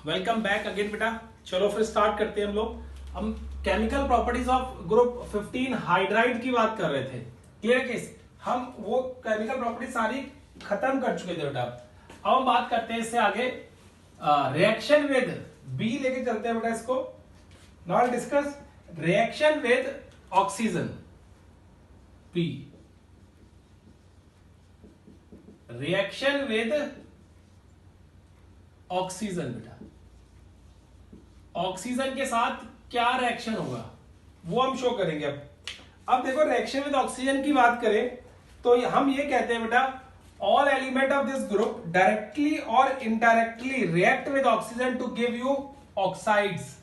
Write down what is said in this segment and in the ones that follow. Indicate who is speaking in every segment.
Speaker 1: Welcome back again बेटा। चलो फिर स्टार्ट करते हैं हम chemical properties of group 15 hydride की बात कर रहे थे। Clear case? हम वो केमिकल प्रॉपर्टी सारी खत्म कर चुके थे बेटा। अब हम बात करते हैं इससे आगे रिएक्शन विद बी लेके चलते हैं बेटा इसको। Now discuss reaction with oxygen B. Reaction with oxygen बेटा, ऑक्सीजन के साथ क्या रिएक्शन होगा वो हम शो करेंगे। अब देखो रिएक्शन विद ऑक्सीजन की बात करें तो हम ये कहते हैं बेटा, all element of this group directly और indirectly react with oxygen to give you oxides.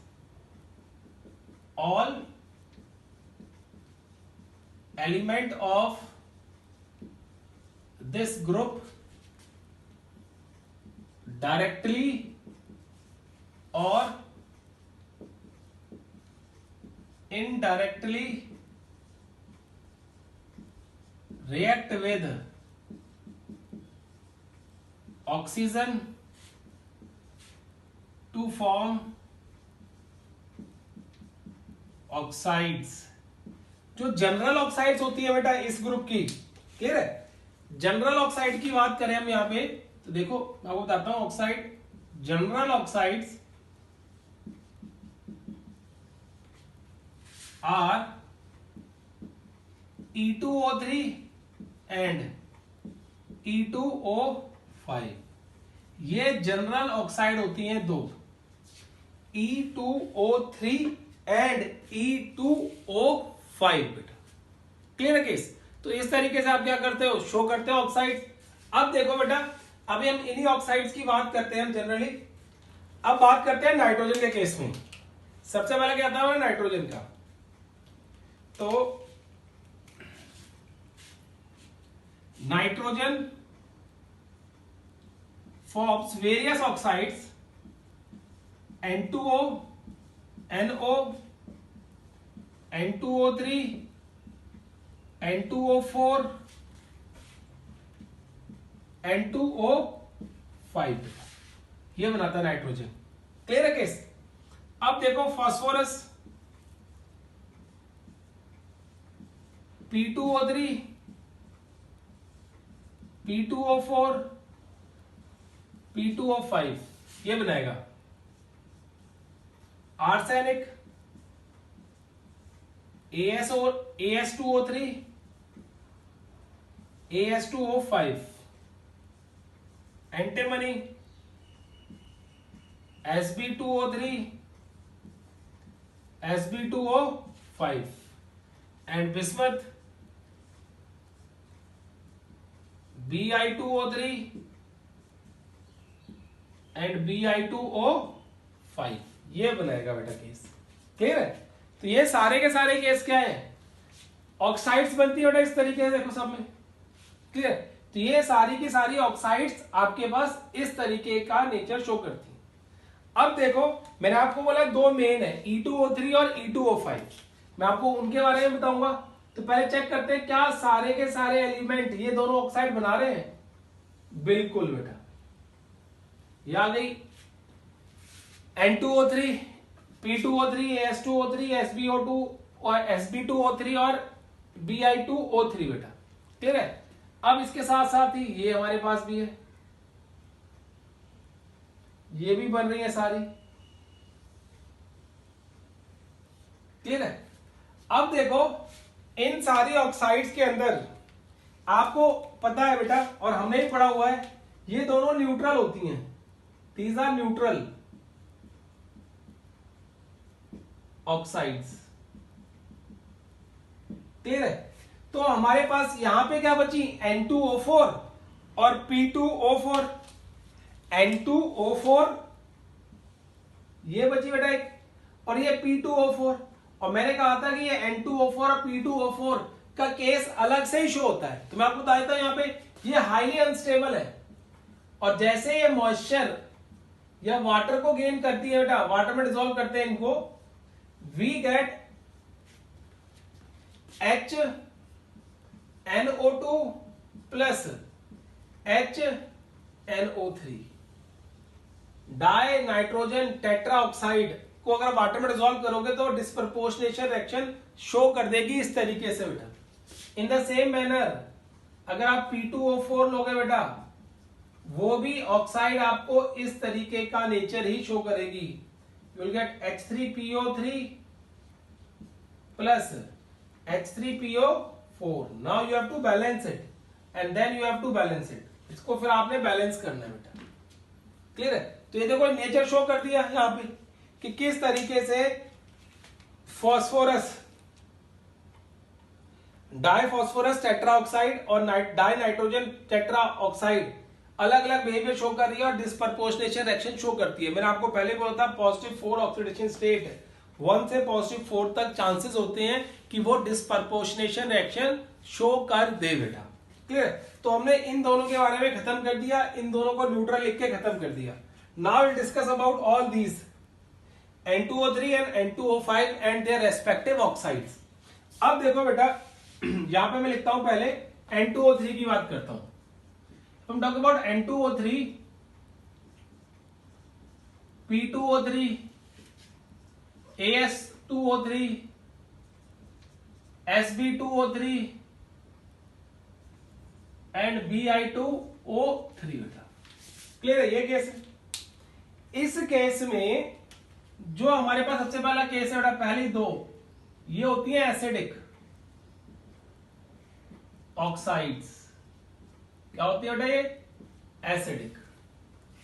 Speaker 1: All element of this group directly और indirectly react with oxygen to form oxides। जो जनरल ऑक्साइड्स होती है बेटा इस ग्रुप की, क्लियर है? General oxide की बात करें हम यहां पे तो देखो मैं आपको बताता हूं oxide, general oxides are E2O3 and E2O5। ये जनरल ऑक्साइड होती हैं दो, E2O3 एंड E2O5 बेटा। क्लियर है केस? तो इस तरीके से आप क्या करते हो, शो करते हो ऑक्साइड। अब देखो बेटा, अभी हम इन्हीं ऑक्साइड्स की बात करते हैं हम जनरली। अब बात करते हैं नाइट्रोजन के केस में। सबसे पहले क्या था नाइट्रोजन का, तो nitrogen forms various oxides N2O, NO, N2O3, N2O4, N2O5। ये बनाता है नाइट्रोजन। क्लियर है केस? अब देखो फास्फोरस P2O3, P2O4, P2O5 ये बनाएगा। Arsenic AS2O3, AS2O5, antimony Sb2O3, Sb2O5 and bismuth Bi2O3 and Bi2O5 ये बनाएगा बेटा केस। क्लियर है? तो ये सारे के सारे केस क्या है, ऑक्साइड्स बनती है बेटा इस तरीके से, देखो सब में। क्लियर? तो ये सारी की सारी ऑक्साइड्स आपके पास इस तरीके का नेचर शो करती है। अब देखो मैंने आपको बोला दो मेन है, E2O3 और E2O5। मैं आपको उनके बारे में बताऊंगा। तो पहले चेक करते हैं क्या सारे के सारे एलिमेंट ये दोनों ऑक्साइड बना रहे हैं। बिल्कुल बेटा, ये आ गई N2O3, P2O3, AS2O3, SbO2 और Sb2O3 और Bi2O3 बेटा। ठीक है? अब इसके साथ साथ ही ये हमारे पास भी है, ये भी बन रही है सारी। ठीक है? अब देखो इन सारी ऑक्साइड्स के अंदर आपको पता है बेटा, और हमने भी पढ़ा हुआ है, ये दोनों न्यूट्रल होती हैं। These are neutral oxides. Clear है? तो हमारे पास यहां पे क्या बची, N2O4 और P2O4। N2O4 ये बची बेटा एक, और ये P2O4। और मैंने कहा था कि ये N2O4 और P2O4 का केस अलग से ही शो होता है। तो मैं आपको बता देता हूं यहां पे ये हाईली अनस्टेबल है, और जैसे ये मॉइस्चर या वाटर को गेन करती है बेटा, वाटर में डिसॉल्व करते हैं इनको, we get HNO2 plus HNO3। Dinitrogen tetroxide को अगर वाटर में डिसॉल्व करोगे तो डिस्प्रपोर्शनेशन रिएक्शन शो कर देगी इस तरीके से बेटा। इन द सेम मैनर अगर आप P2O4 लोगे बेटा, वो भी ऑक्साइड आपको इस तरीके का नेचर ही शो करेगी। You will get H3PO3 plus H3PO4। Now you have to balance it and then you have to balance it. इसको फिर आपने बैलेंस करना है बेटा, क्लियर है। तो ये देखो नेचर शो कर दिया यहां पे कि किस तरीके से फॉस्फोरस, डाइफॉस्फोरस टेट्राऑक्साइड और डाई नाइट्रोजन टेट्राऑक्साइड अलग अलग बिहेवियर शो कर रही है और डिस्प्रपोर्शनेशन रिएक्शन शो करती है। मैंने आपको पहले बोला था +4 ऑक्सीडेशन स्टेट 1 से +4 तक चांसेस होते हैं कि वो डिस्प्रपोर्शनेशन रिएक्शन शो कर दे बेटा, क्लियर। तो हमने इन दोनों के बारे में खत्म कर दिया, इन दोनों को न्यूट्रल लिख के खत्म कर दिया। Now will discuss about all these N2O3 and N2O5 and their respective oxides. अब देखो बेटा, यहां पे मैं लिखता हूं पहले N2O3 की बात करता हूं। हम talk about N2O3, P2O3, AS2O3, Sb2O3 and Bi2O3 बेटा, क्लियर है। ये केस है। इस केस में जो हमारे पास सबसे पहला केस है बेटा, पहली दो ये होती है एसिडिक ऑक्साइड्स। क्या होती है बेटा? ये एसिडिक,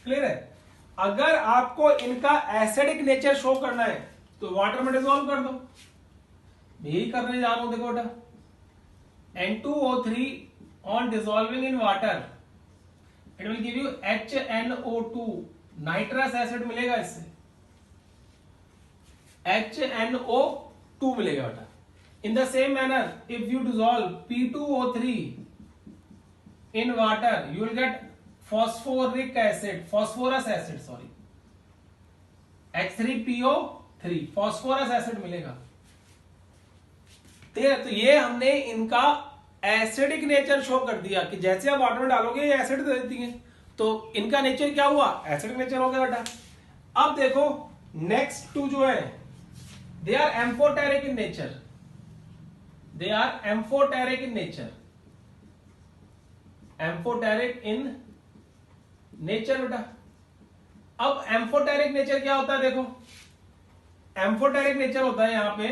Speaker 1: क्लियर है। अगर आपको इनका एसिडिक नेचर शो करना है तो वाटर में डिसॉल्व कर दो। यही करने जा रहा हूं। देखो बेटा, N2O3 on dissolving in water it will give you HNO2, nitrous acid मिलेगा, इससे HNO2 मिलेगा बेटा। In the same manner if you dissolve P2O3 in water you will get phosphoric acid, phosphorus acid, sorry, H3PO3, phosphorus acid मिलेगा। ठीक है, तो ये हमने इनका एसिडिक नेचर शो कर दिया कि जैसे आप वाटर में डालोगे ये एसिड दे देती है, तो इनका नेचर क्या हुआ? एसिडिक नेचर हो गया बेटा। अब देखो नेक्स्ट टू जो है, they are amphoteric in nature, they are amphoteric in nature, amphoteric in nature बेटा। अब एम्फोटेरिक नेचर क्या होता है? देखो, एम्फोटेरिक नेचर होता है यहां पे,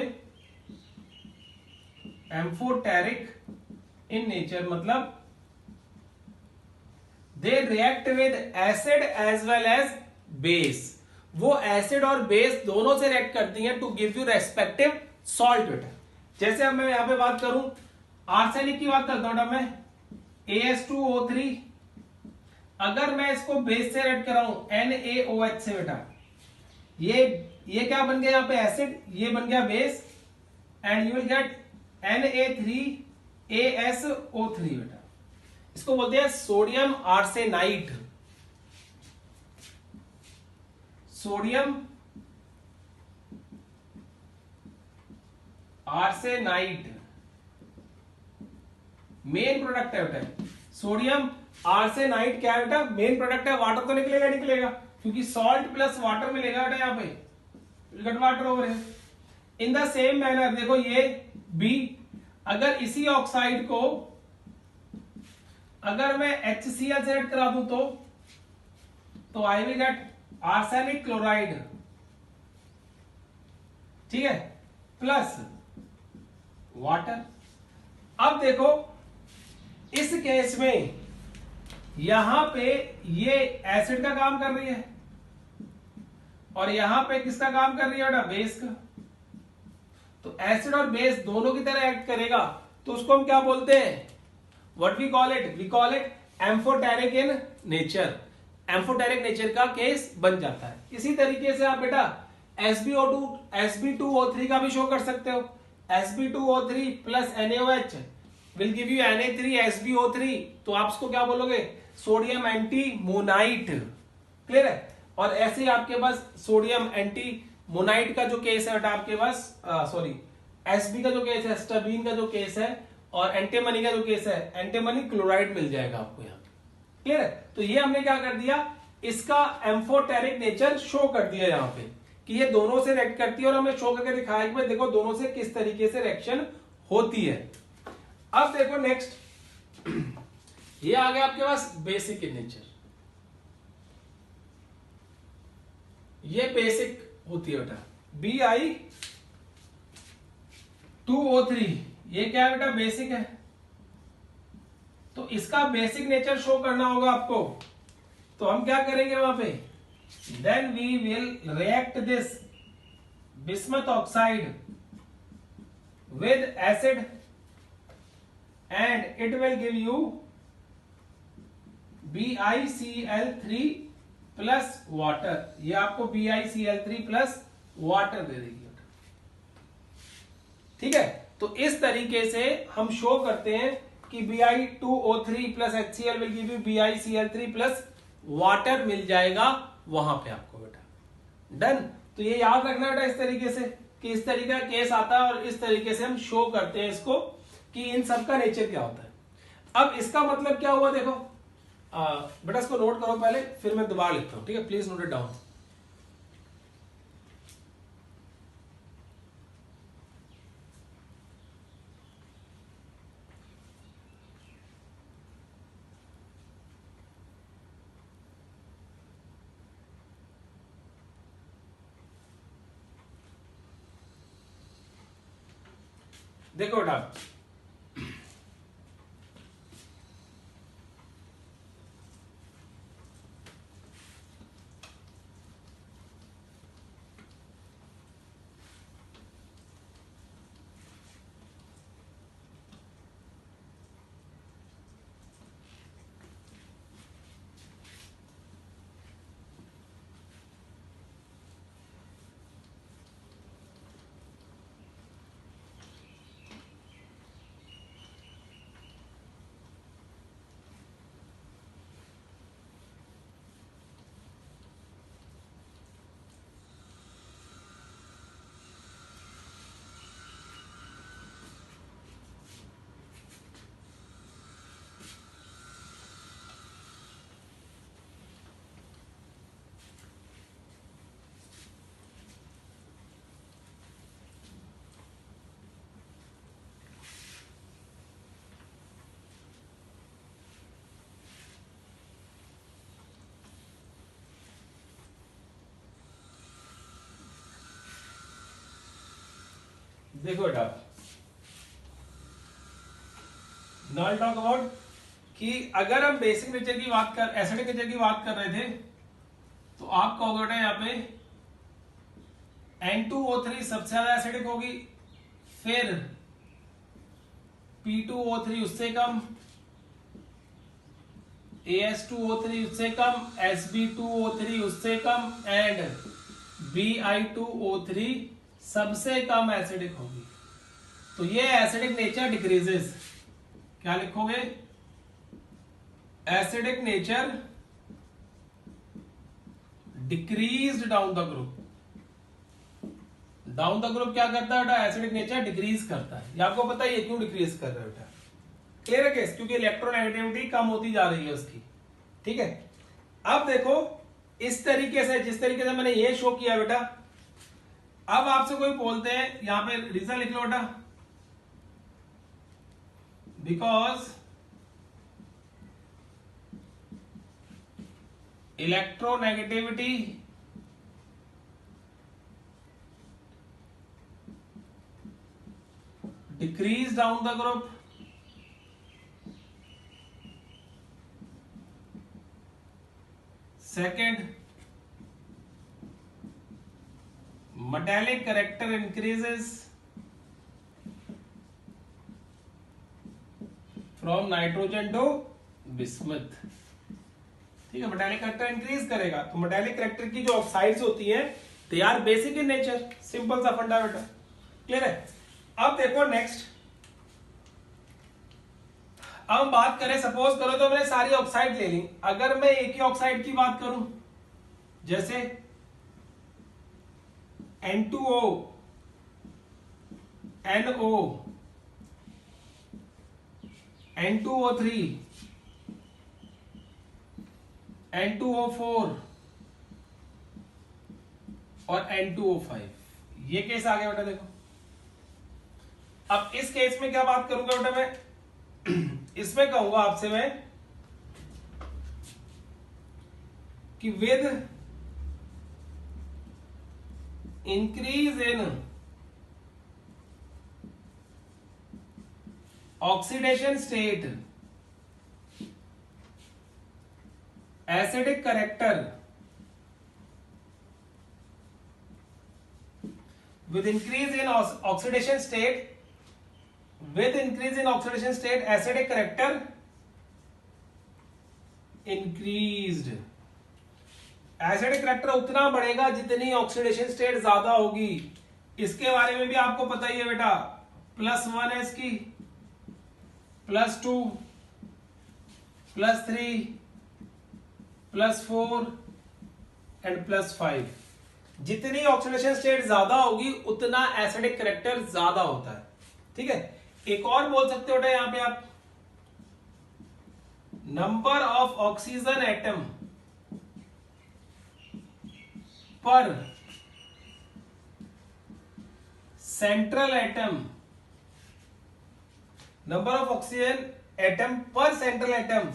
Speaker 1: एम्फोटेरिक इन नेचर मतलब they react with acid as well as base. वो एसिड और बेस दोनों से रिएक्ट करती हैं to give you respective salt बेटा। जैसे अब मैं यहां पे बात करूं, आर्सेनिक की बात करता हूं मैं, AS2O3, अगर मैं इसको बेस से रिएक्ट कराऊं NaOH से बेटा, ये क्या बन गया यहां पे? एसिड। ये बन गया base and you will gate Na3ASO3 बेटा। इसको बोलते हैं sodium arsenide, sodium arsenide main product है बेटा। सोडियम आर्सेनाइड क्या है बेटा? मेन प्रोडक्ट है। वाटर तो निकलेगा निकलेगा, क्योंकि सॉल्ट प्लस वाटर मिलेगा बेटा यहां पे, गट वाटर ओवर है। इन द सेम मैनर देखो, ये बी, अगर इसी ऑक्साइड को अगर मैं HCl से ऐड करा दूं तो I will gate arsenic chloride, ठीक है, प्लस वाटर। अब देखो इस केस में यहां पे ये एसिड का काम कर रही है और यहां पे किसका काम कर रही है बेटा? बेस का। तो एसिड और बेस दोनों की तरह एक्ट करेगा, तो उसको हम क्या बोलते हैं? What we call it? We call it amphoteric in nature. Amphoteric nature का केस बन जाता है। इसी तरीके से आप बेटा Sb2O3 का भी शो कर सकते हो। Sb2O3 plus NaOH will give you Na3SbO3, तो आप इसको क्या बोलोगे? सोडियम एंटीमोनाइट, क्लियर है। और ऐसे ही आपके पास सोडियम एंटीमोनाइट का जो केस है बेटा आपके पास, सॉरी Sb का जो केस है, स्टबीन का जो केस है, और एंटीमनी का जो केस है, एंटीमनी क्लोराइड मिल जाएगा आपको यहाँ, क्लियर है। तो ये हमने क्या कर दिया? इसका एम्फोटेरिक नेचर शो कर दिया यहां पे कि ये दोनों से रिएक्ट करती है, और हमने शो करके दिखाया कि भाई देखो दोनों से किस तरीके से रिएक्शन होती है। अब देखो नेक्स्ट, ये आ गया आपके पास बेसिक इन नेचर, ये बेसिक होती है बेटा Bi2O3, ये क्या है बेटा, बेसिक है। तो इसका बेसिक नेचर शो करना होगा आपको, तो हम क्या करेंगे वहां पे, then we will react this bismuth oxide with acid and it will give you BiCl3 plus water, ये आपको BiCl3 प्लस वाटर दे देगी। ठीक है, तो इस तरीके से हम शो करते हैं कि Bi2O3 plus HCl will give you BiCl3 plus water मिल जाएगा वहां पे आपको बेटा। डन। तो ये याद रखना बेटा इस तरीके से कि इस तरीके का केस आता है और इस तरीके से हम शो करते हैं इसको कि इन सब का नेचर क्या होता है। अब इसका मतलब क्या हुआ देखो, बेटा इसको नोट करो पहले, फिर मैं दोबारा लिखता हूं, ठीक है, प्लीज नोट इट डाउन। देखो बेटा, देखो बेटा, नाउ टॉक अबाउट कि अगर हम बेसिक नेचर की बात कर, एसिडिक नेचर की बात कर रहे थे, तो आप कहोगे बेटा यहाँ पे N2O3 सबसे ज्यादा एसिडिक होगी, फिर P2O3 उससे कम, AS2O3 उससे कम, Sb2O3 उससे कम एंड Bi2O3 सबसे कम एसिडिक होगी। तो ये एसिडिक नेचर डिक्रीजेस, क्या लिखोगे, acidic nature decreased down the group. Down the group क्या करता है बेटा, एसिडिक नेचर डिक्रीज करता है। ये आपको पता है ये क्यों डिक्रीज कर रहा है बेटा, क्लियर है केस, क्योंकि इलेक्ट्रोनेगेटिविटी कम होती जा रही है उसकी। ठीक है, अब देखो इस तरीके से, जिस तरीके से मैंने ये शो किया बेटा, अब आपसे कोई बोलते हैं, यहां पे रीजन लिख लो बेटा, because electronegativity decrease down the group, second metallic character increases from nitrogen to bismuth। ठीक है, मेटालिक करेक्टर इंक्रीज करेगा, तो मेटालिक करेक्टर की जो ऑक्साइड्स होती हैं they are basic in nature, simple सा फंडा बेटा, क्लियर है। अब देखो नेक्स्ट, अब हम बात करें, सपोज करो तो मैंने सारी ऑक्साइड ले ली, अगर मैं एक ही ऑक्साइड की बात करूं, जैसे N2O, NO, N2O3, N2O4 और N2O5, ये केस आ गया बेटा। देखो अब इस केस में क्या बात करूंगा बेटा मैं, इसमें कहूंगा आपसे मैं कि with increase in oxidation state acidic character, with increase in oxidation state, acidic character increased। Acidic character उतना बढ़ेगा जितनी ऑक्सीडेशन स्टेट ज्यादा होगी। इसके बारे में भी आपको पता ही है बेटा, +1s की, +2, +3, +4 एंड +5। जितनी ऑक्सीडेशन स्टेट ज्यादा होगी उतना एसिडिक करेक्टर ज्यादा होता है। ठीक है, एक और बोल सकते हो यहां पे आप, number of oxygen atom per central atom, number of oxygen atom per central atom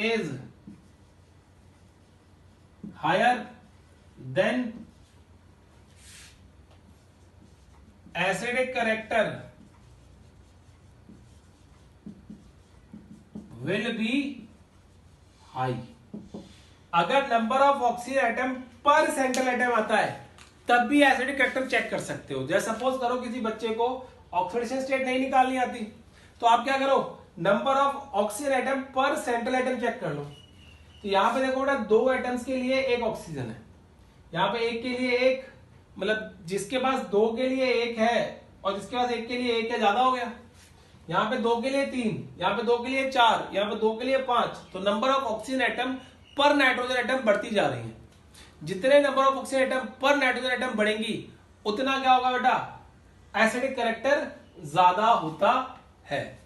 Speaker 1: is higher than acidic character will be high. अगर number of oxygen atom per central atom आता है तब भी एसिडिक करेक्टर चेक कर सकते हो। जैसे suppose करो किसी बच्चे को ऑक्सीडेशन स्टेट नहीं निकालनी आती, तो आप क्या करो, number of oxygen atom per central atom check कर लो। तो यहां पे देखो बेटा, 2 एटम्स के लिए 1 ऑक्सीजन है, यहां पे 1 के लिए 1, मतलब जिसके पास 2 के लिए 1 है और जिसके पास 1 के लिए 1 है, ज्यादा हो गया। यहाँ पे 2 के लिए 3, यहाँ पे 2 के लिए 4, यहाँ पे 2 के लिए 5। तो नंबर ऑफ ऑक्सीजन एटम पर नाइट्रोजन एटम बढ़ती जा रही है। जितने नंबर ऑफ ऑक्सीजन एटम पर नाइट्रोजन एटम बढ़ेंगी उतना क्या होगा बेटा, एसिडिक करेक्टर ज्यादा होता है।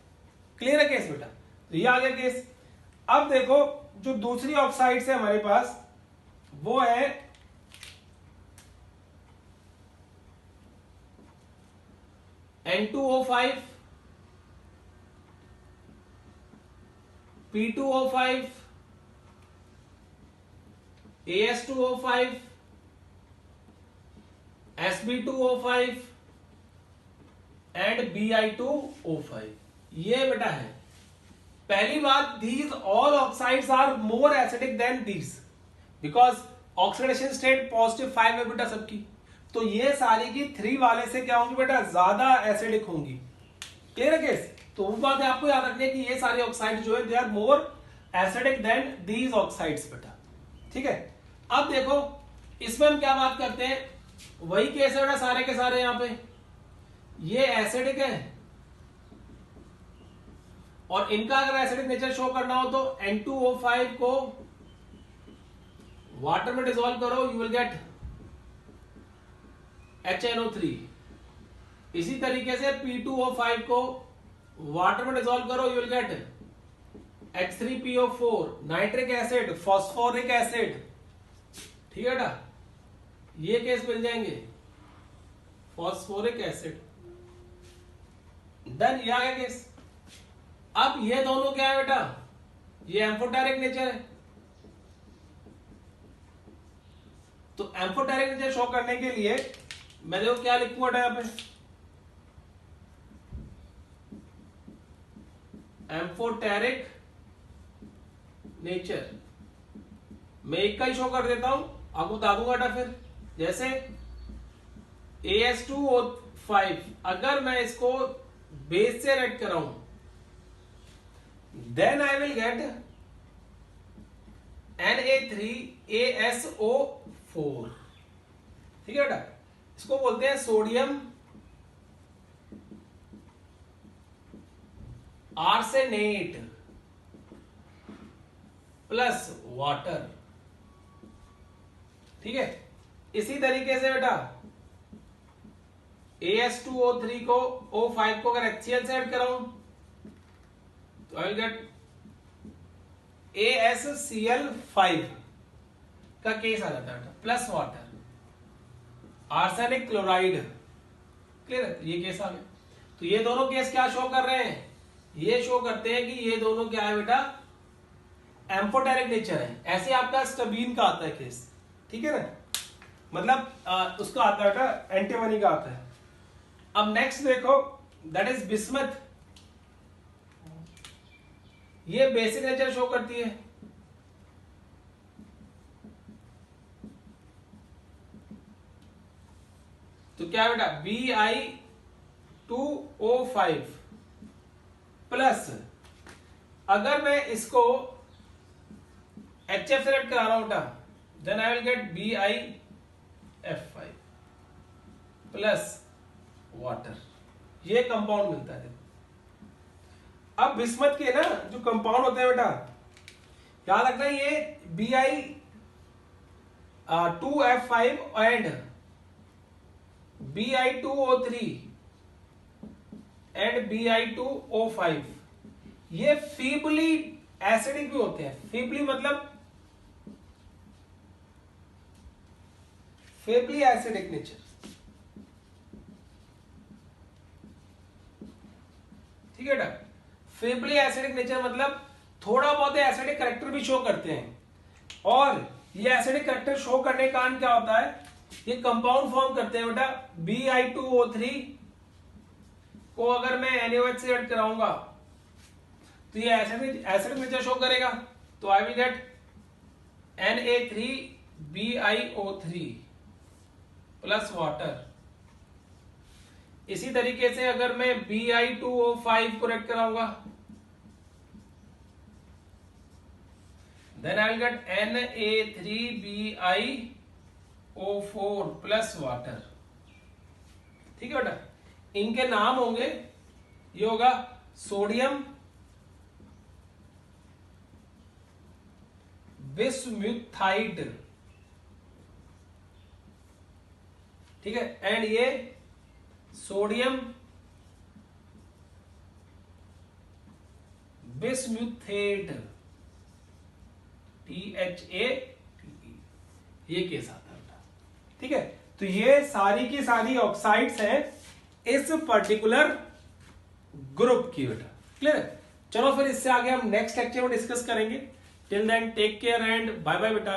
Speaker 1: क्लियर है केस बेटा? तो ये आ गया केस। अब देखो जो दूसरी ऑक्साइड्स है हमारे पास वो है N2O5, P2O5, AS2O5, Sb2O5 and Bi2O5। ये बेटा है पहली बात, these all oxides are more acidic than these because oxidation state +5 है बेटा सबकी। तो ये सारी की 3 वाले से क्या होंगी बेटा, ज्यादा एसिडिक होंगी। क्लियर है केस? तो वो बात है आपको याद रखनी है कि ये सारी ऑक्साइड जो है they are more acidic than these oxides बेटा। ठीक है, अब देखो इसमें हम क्या बात करते हैं, वही केस है बेटा सारे के सारे। यहां पे ये एसिडिक है और इनका अगर एसिडिक नेचर शो करना हो तो N2O5 को वाटर में डिसॉल्व करो, यू विल गेट HNO3। इसी तरीके से P2O5 को वाटर में डिसॉल्व करो, you will gate H3PO4, nitric acid, phosphoric acid. ठीक है बेटा, ये केस मिल जाएंगे, फॉस्फोरिक एसिड। देन ये आ गया केस। अब ये दोनों क्या है बेटा, ये एम्फोटेरिक नेचर है। तो एम्फोटेरिक नेचर शो करने के लिए मैं देखो क्या लिखूंगा यहां पे, एम्फोटेरिक नेचर। मैं एक का ही शो कर देता हूं, आपको बता दूंगा बेटा फिर। जैसे AS2O5 अगर मैं इसको बेस से red कराऊं, then I will get Na3ASO4। ठीक है बेटा, इसको बोलते हैं सोडियम आर्सेनेट प्लस वाटर। ठीक है, इसी तरीके से बेटा AS2O3 को O5 को अगर HCl से ऐड कराऊं तो आई विल गेट AsCl5 का केस आ जाता है plus water, arsenic chloride. Clear है? ये केस आ गया। तो ये दोनों केस क्या शो कर रहे हैं? ये शो करते हैं कि ये दोनों क्या है बेटा, एम्फोटेरिक नेचर है। ऐसे आपका स्टबीन का आता है केस, ठीक है ना, मतलब उसका आता है बेटा एंटीमनी का आता है। अब नेक्स्ट देखो, दैट इज बिस्मथ। ये बेसिक नेचर शो करती है। तो क्या बेटा, Bi2O5 प्लस, अगर मैं इसको HF सेलेक्ट करा रहा हूं बेटा, then I will get BiF5 plus water. ये कंपाउंड मिलता है। अब बिस्मथ के ना जो कंपाउंड होते हैं बेटा, याद रखना, ये Bi2F5 and Bi2O3 and Bi2O5 ये फीबली एसिडिक भी होते हैं। फीबली मतलब फेबली एसिडिक नेचर, ठीक है बेटा। फेबली एसिडिक नेचर मतलब थोड़ा बहुत एसिडिक कैरेक्टर भी शो करते हैं। और ये एसिडिक कैरेक्टर शो करने का कारण क्या होता है, ये कंपाउंड फॉर्म करते हैं बेटा। Bi2O3 को अगर मैं NaOH से ऐड कराऊंगा तो ये एसिडिक नेचर शो करेगा। तो I will get Na3BiO3 plus water. इसी तरीके से अगर मैं Bi2O5 को ऐड कराऊंगा, then I will get Na3BiO4 plus water, ठीक है बेटा। इनके नाम होंगे, ये होगा सोडियम बिस्मुथाइड, ठीक है, एंड ये सोडियम बिस्मुथेट, THATE, ये केस आता है, ठीक है। तो ये सारी की सारी ऑक्साइड्स हैं इस पर्टिकुलर ग्रुप की बेटा। क्लियर है? चलो फिर इससे आगे हम नेक्स्ट लेक्चर में डिस्कस करेंगे। Till then take care and bye bye बेटा।